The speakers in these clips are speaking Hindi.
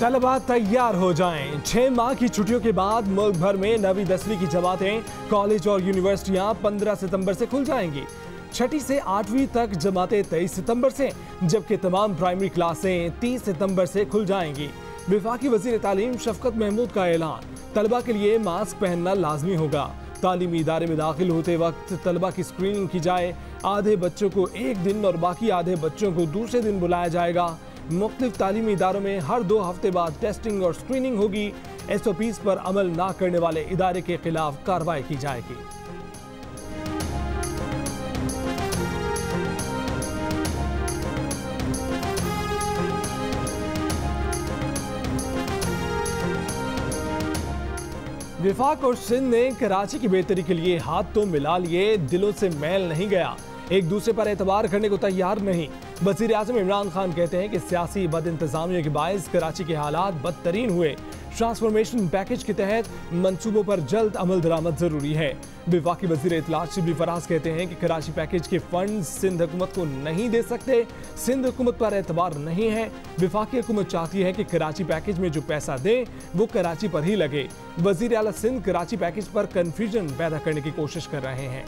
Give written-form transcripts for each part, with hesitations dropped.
तलबा तैयार हो जाएं। 6 माह की छुट्टियों के बाद मुल्क भर में 9वीं 10वीं की जमातें, कॉलेज और यूनिवर्सिटियां 15 सितंबर से खुल जाएंगी। 6ठी से 8वीं तक जमातें 23 सितंबर से, जबकि तमाम प्राइमरी क्लासें 30 सितंबर से खुल जाएंगी। वफाकी वज़ीर तालीम शफकत महमूद का ऐलान, तलबा के लिए मास्क पहनना लाजमी होगा। तालीमी इदारे में दाखिल होते वक्त तलबा की स्क्रीनिंग की जाए। आधे बच्चों को एक दिन और बाकी आधे बच्चों को दूसरे दिन बुलाया जाएगा। मुख्तलिफ तालीमी इदारों में हर 2 हफ्ते बाद टेस्टिंग और स्क्रीनिंग होगी। SOPs पर अमल ना करने वाले इदारे के खिलाफ कार्रवाई की जाएगी। विफाक और सिंध ने कराची की बेहतरी के लिए हाथ तो मिला लिए, दिलों से मैल नहीं गया। एक दूसरे पर एतबार करने को तैयार नहीं। वज़ीर आज़म इमरान खान कहते हैं कि सियासी बद इंतजामिया के बायस कराची के हालात बदतरीन हुए। ट्रांसफॉर्मेशन पैकेज के तहत मंसूबों पर जल्द अमल दरामद जरूरी है। वफाकी वज़ीर इत्तलात शिबली फराज कहते हैं कि कराची पैकेज के फंड सिंध हुकूमत को नहीं दे सकते। सिंध हुकूमत पर एतबार नहीं है। वफाकी हुकूमत चाहती है कि कराची पैकेज में जो पैसा दे वो कराची पर ही लगे। वज़ीर आला सिंध कराची पैकेज पर कन्फ्यूजन पैदा करने की कोशिश कर रहे हैं।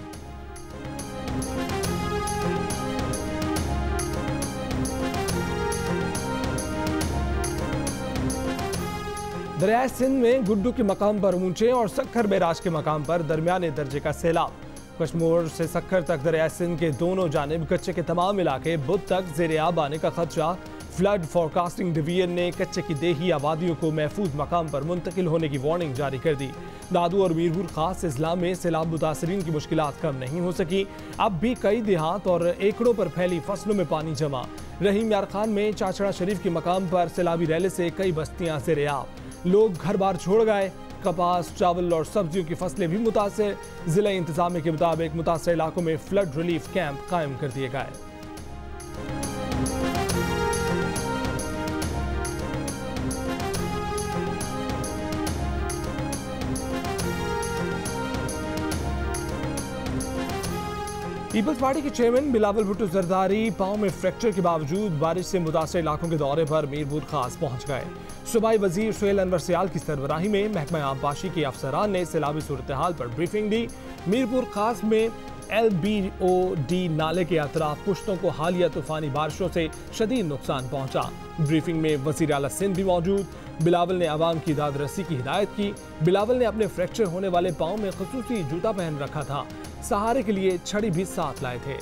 दरियाए सिंध में गुड्डू के मकाम पर ऊंचे और सक्खर बैराज के मकाम पर दरमियाने दर्जे का सैलाब। कश्मीर से सक्खर तक दरियाए सिंध के दोनों जानिब कच्चे के तमाम इलाके बुध तक ज़ेर-ए-आब आने का खदशा। फ्लड फोरकास्टिंग डिवीजन ने कच्चे की देही आबादियों को महफूज मकाम पर मुंतकिल होने की वार्निंग जारी कर दी। दादू और मीरपुर खास इस्लाम में सैलाब मुतासरीन की मुश्किलात कम नहीं हो सकी। अब भी कई देहात और एकड़ों पर फैली फसलों में पानी जमा। रहीम यार खान में चाचड़ा शरीफ के मकाम पर सैलाबी रैले से कई बस्तियां ज़ेर-ए-आब। लोग घर बार छोड़ गए। कपास, चावल और सब्जियों की फसलें भी मुतासर। जिला इंतजामिया के मुताबिक मुतासर इलाकों में फ्लड रिलीफ कैंप कायम कर दिए गए। पीपल्स पार्टी के चेयरमैन बिलावल भुट्टो जरदारी पांव में फ्रैक्चर के बावजूद बारिश से मुतासर इलाकों के दौरे पर मीरपुर खास पहुंच गए। सूबाई वजीर सुहेल अनवर सियाल की सरबराही में महकमा आबपाशी के अफसरान ने सैलाबी सूरत हाल पर ब्रीफिंग दी। मीरपुर खास में LBOD नाले के अतराफ पुश्तों को हालिया तूफानी बारिशों से शदीद नुकसान पहुंचा। ब्रीफिंग में वज़ीर आला सिंध भी मौजूद। बिलावल ने आवाम की दाद रसी की हिदायत की। बिलावल ने अपने फ्रैक्चर होने वाले पाँव में खुसूसी जूता पहन रखा था। सहारे के लिए छड़ी भी साथ लाए थे।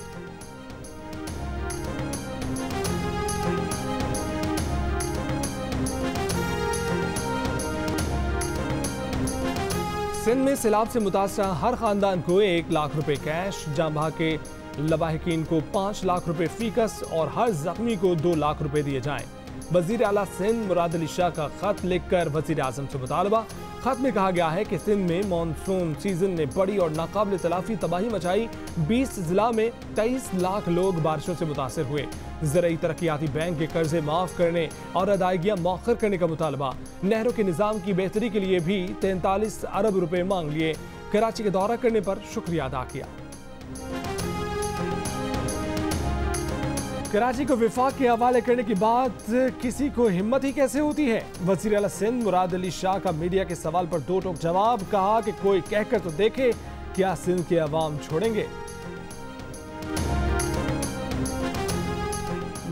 सिंध में सैलाब से मुतासरा हर खानदान को 1 लाख रुपए कैश, जांबा के लवाहिकीन को 5 लाख रुपए फीकस और हर जख्मी को 2 लाख रुपए दिए जाएं। वज़ीर आला सिंध मुराद अली शाह का खत लिखकर वज़ीर आज़म से मुतालबा। खत में कहा गया है कि सिंध में मानसून सीजन ने बड़ी और नाकाबिल तलाफी तबाही मचाई। 20 जिला में 23 लाख लोग बारिशों से मुतासर हुए। ज़राई तरक्याती बैंक के कर्जे माफ़ करने और अदायगियाँ मौखर करने का मुतालबा। नहरों के निज़ाम की बेहतरी के लिए भी 43 अरब रुपए मांग लिए। कराची का दौरा करने पर शुक्रिया अदा किया। कराची को विफाक के हवाले करने की बात किसी को हिम्मत ही कैसे होती है। वज़ीर आला सिंध मुराद अली शाह का मीडिया के सवाल पर 2 टोक जवाब। कहा कि कोई कहकर तो देखे, क्या सिंध के अवाम छोड़ेंगे।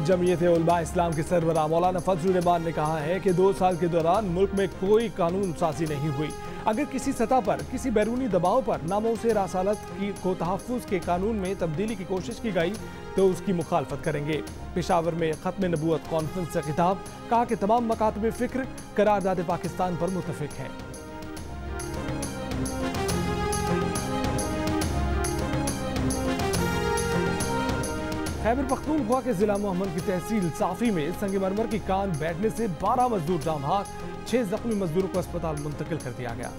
जमीयत उलमा इस्लाम के सरबराह मौलाना फजलुर रहमान ने कहा है कि 2 साल के दौरान मुल्क में कोई कानून साजी नहीं हुई। अगर किसी सतह पर किसी बैरूनी दबाव पर नामौसे रसालत को तहफ़्फ़ुज़ के कानून में तब्दीली की कोशिश की गई तो उसकी मुखालफत करेंगे। पेशावर में ख़त्म नबूवत कॉन्फ्रेंस से खिताब। कहा कि तमाम मकातब फ़िक्र करारदाद पाकिस्तान पर मुत्तफ़िक हैं। खैबर पख्तूनख्वा के जिला मोहम्मद की तहसील साफी में संगमरमर की कान बैठने से 12 मजदूर जाम हाथ। 6 जख्मी मजदूरों को अस्पताल मुंतकिल कर दिया गया।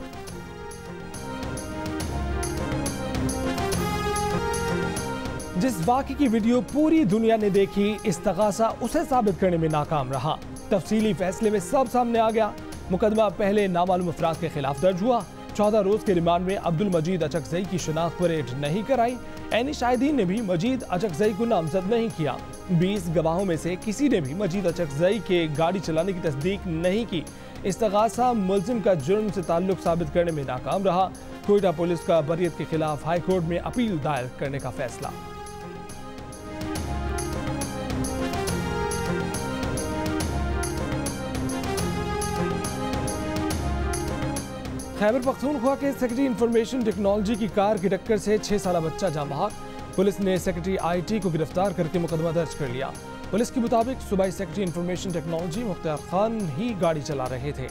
जिस वाक़े की वीडियो पूरी दुनिया ने देखी, इस्तग़ासा उसे साबित करने में नाकाम रहा। तफसीली फैसले में सब सामने आ गया। मुकदमा पहले नामालूम अफराद के खिलाफ दर्ज हुआ, 14 रोज के रिमांड में अब्दुल मजीद अचकजई की शिनाख्त परेड नहीं कराई। ऐनी शाहिदीन ने भी मजीद अचकजई को नामजद नहीं किया। 20 गवाहों में से किसी ने भी मजीद अचकजई के गाड़ी चलाने की तस्दीक नहीं की। इस्तगासा मुल्जिम का जुर्म से ताल्लुक साबित करने में नाकाम रहा। कोयटा पुलिस का बरियत के खिलाफ हाई कोर्ट में अपील दायर करने का फैसला। खैबर पख्तूनख्वा के सेक्रेटरी इंफॉर्मेशन टेक्नोलॉजी की कार की टक्कर से 6 साला बच्चा जाँ बहक। पुलिस ने सेक्रेटरी IT को गिरफ्तार करके मुकदमा दर्ज कर लिया। पुलिस के मुताबिक सूबाई secretary information technology Mukhtar Khan ही गाड़ी चला रहे थे।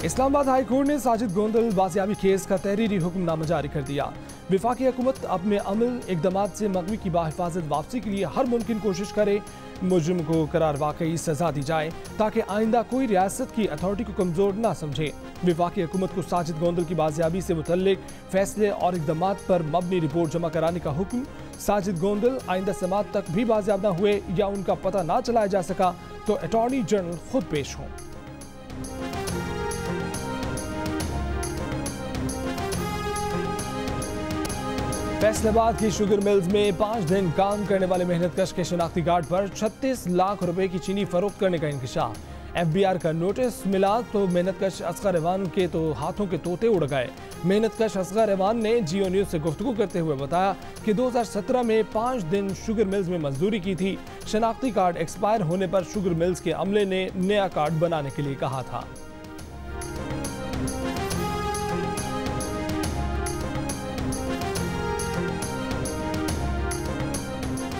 इस्लामाबाद हाई कोर्ट ने साजिद गोंदल बाजियाबी केस का तहरीरी हुक्मनामा जारी कर दिया। विफाकी हुकूमत अपने अमल इकदामात से मगवी की बाहिफाजत वापसी के लिए हर मुमकिन कोशिश करे। मुजरिम को करार वाकई सजा दी जाए ताकि आइंदा कोई रियासत की अथॉरिटी को कमजोर ना समझे। विफाकी हुकूमत को साजिद गोंदल की बाजियाबी से मुतल्लिक फैसले और इकदामात पर मबनी रिपोर्ट जमा कराने का हुक्म। साजिद गोंदल आइंदा समात तक भी बाजियाब न हुए या उनका पता ना चलाया जा सका तो अटॉर्नी जनरल खुद पेश हों। फैसलाबाद की शुगर मिल्स में 5 दिन काम करने वाले मेहनतकश के शनाख्ती कार्ड पर 36 लाख रुपए की चीनी फरोख्त करने का इंकशाफ। FBI का नोटिस मिला तो मेहनतकश असगर रहमान के तो हाथों के तोते उड़ गए। मेहनतकश असगर रहमान ने जियो न्यूज से गुफ्तगू करते हुए बताया कि 2017 में 5 दिन शुगर मिल्स में मजदूरी की थी। शनाख्ती कार्ड एक्सपायर होने पर शुगर मिल्स के अमले ने नया कार्ड बनाने के लिए कहा था।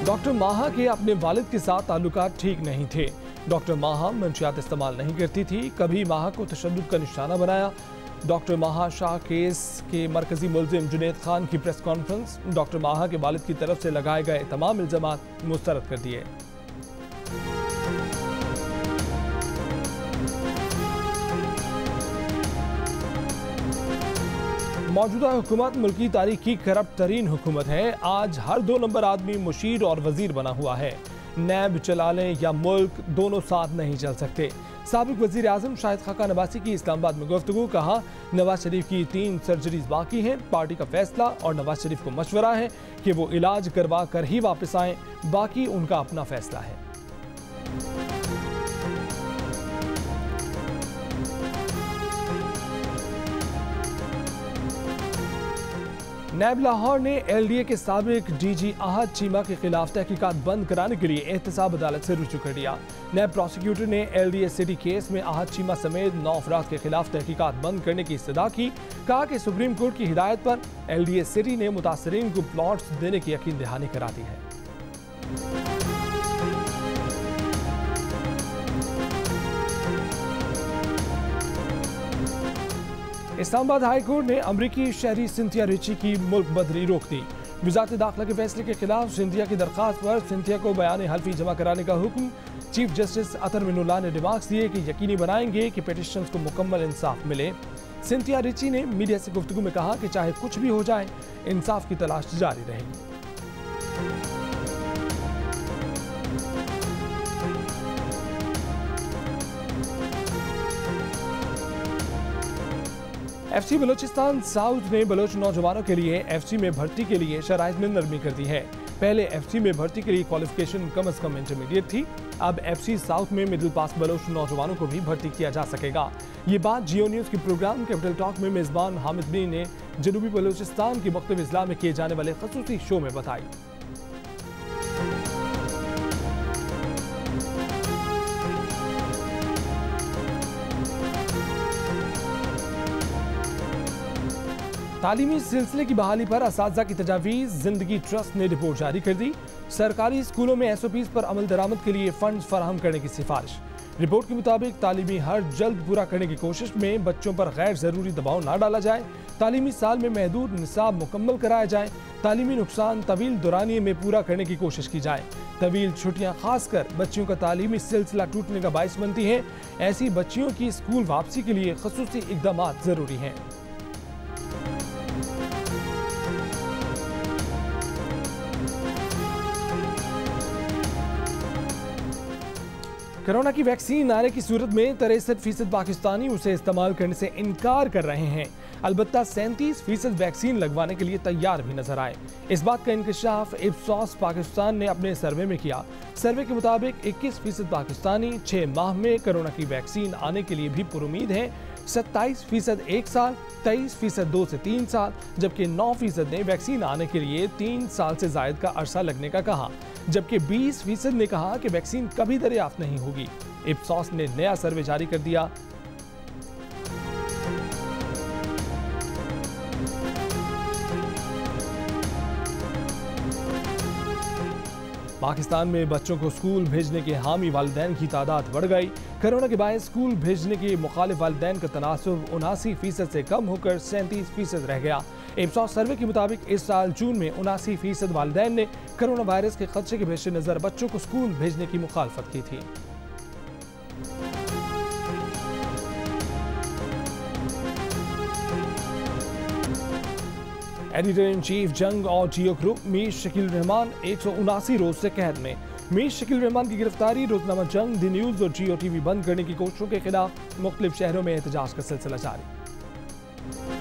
डॉक्टर माहा के अपने वालिद के साथ ताल्लुकात ठीक नहीं थे। डॉक्टर माहा मंशियात इस्तेमाल नहीं करती थी, कभी माहा को तशद्दुद का निशाना बनाया। डॉक्टर माहा शाह केस के मरकजी मुल्जिम जुनैद खान की प्रेस कॉन्फ्रेंस। डॉक्टर माहा के वालिद की तरफ से लगाए गए तमाम इल्जामात मुस्तरद कर दिए। मौजूदा हुकूमत मुल्की तारीख की करप्ट तरीन हुकूमत है। आज हर 2 नंबर आदमी मुशीर और वजीर बना हुआ है। नैब चला लें या मुल्क, दोनों साथ नहीं चल सकते। साबिक वजीर आजम शाहिद खाका नवासी की इस्लामाबाद में गुफ्तगू। कहा, नवाज शरीफ की 3 सर्जरीज बाकी हैं। पार्टी का फैसला और नवाज शरीफ को मशवरा है कि वो इलाज करवा कर ही वापस आएं, बाकी उनका अपना फैसला है। नैब लाहौर ने LDA के साबिक DG आहद चीमा के खिलाफ तहकीकात बंद कराने के लिए एहतसाब अदालत से रुजू कर दिया। नैब प्रोसिक्यूटर ने LDA सिटी केस में आहद चीमा समेत 9 अफराद के खिलाफ तहकीकात बंद करने की इस्तदा की। कहा कि सुप्रीम कोर्ट की हिदायत पर LDA सिटी ने मुतासरीन को प्लॉट्स देने की यकीन दहानी करा दी है। इस्लामाबाद हाई कोर्ट ने अमरीकी शहरी सिंथिया रिची की मुल्क बदरी रोक दी। वज़ारत दाखिला के फैसले के खिलाफ सिंथिया की दरख्वास्त पर सिंथिया को बयान हल्फी जमा कराने का हुक्म। चीफ जस्टिस अतर मिनुल्लाह ने रिमार्क्स दिए कि यकीनी बनाएंगे कि पिटिशंस को मुकम्मल इंसाफ मिले। सिंथिया रिची ने मीडिया से गुफ्तगू में कहा कि चाहे कुछ भी हो जाए, इंसाफ की तलाश जारी रहेगी। FC बलोचिस्तान साउथ ने बलोच नौजवानों के लिए FC में भर्ती के लिए शराइत में नरमी कर दी है। पहले FC में भर्ती के लिए क्वालिफिकेशन कम से कम इंटरमीडिएट थी। अब FC साउथ में मिडिल पास बलोच नौजवानों को भी भर्ती किया जा सकेगा। ये बात जियो न्यूज़ के प्रोग्राम कैपिटल टॉक में मेज़बान हामिद बनी ने जनूबी बलोचिस्तान के मुख्तलिफ अजला में किए जाने वाले खसूसी शो में बताई। तालीमी सिलसिले की बहाली पर असातिज़ा की तजावीज़ जिंदगी ट्रस्ट ने रिपोर्ट जारी कर दी। सरकारी स्कूलों में SOPs पर अमल दरामद के लिए फंड्स फराहम करने की सिफारिश। रिपोर्ट के मुताबिक तालीमी हर्ज जल्द पूरा करने की कोशिश में बच्चों पर गैर ज़रूरी दबाव ना डाला जाए। तालीमी साल में महदूद निसाब मुकम्मल कराया जाए। तालीमी नुकसान तवील दौरानिये में पूरा करने की कोशिश की जाए। तवील छुट्टियाँ खासकर बच्चियों का तालीमी सिलसिला टूटने का बाइस बनती हैं। ऐसी बच्चियों की स्कूल वापसी के लिए खसूसी इक़दाम ज़रूरी हैं। कोरोना की वैक्सीन आने की सूरत में 63% पाकिस्तानी उसे इस्तेमाल करने से इनकार कर रहे हैं। अलबत्ता 37% वैक्सीन लगवाने के लिए तैयार भी नजर आए। इस बात का इंकशाफ इप्सॉस पाकिस्तान ने अपने सर्वे में किया। सर्वे के मुताबिक 21% पाकिस्तानी 6 माह में कोरोना की वैक्सीन आने के लिए भी पुरुमीद हैं। 27% 1 साल, 23% 2 से 3 साल, जबकि 9% ने वैक्सीन आने के लिए 3 साल से जायद का अरसा लगने का कहा, जबकि 20% ने कहा कि वैक्सीन कभी दरियाफ्त नहीं होगी। इप्सॉस ने नया सर्वे जारी कर दिया। पाकिस्तान में बच्चों को स्कूल भेजने के हामी वालिदैन की तादाद बढ़ गई। कोरोना के बायस स्कूल भेजने के मुखालिफ वालिदैन का तनासुब 79% से कम होकर 37% रह गया। इप्सॉस सर्वे के मुताबिक इस साल जून में 79% वालिदैन ने कोरोना वायरस के खदशे के पेश नज़र बच्चों को स्कूल भेजने की मुखालफत की थी। एडिटर इन चीफ जंग और जियो ग्रुप मीर शकील रहमान 179 रोज से कैद में। मीर शकील रहमान की गिरफ्तारी रोजनामा जंग, द न्यूज और जियो टीवी बंद करने की कोशिशों के खिलाफ मुख्तलिफ शहरों में एहतजाज का सिलसिला जारी।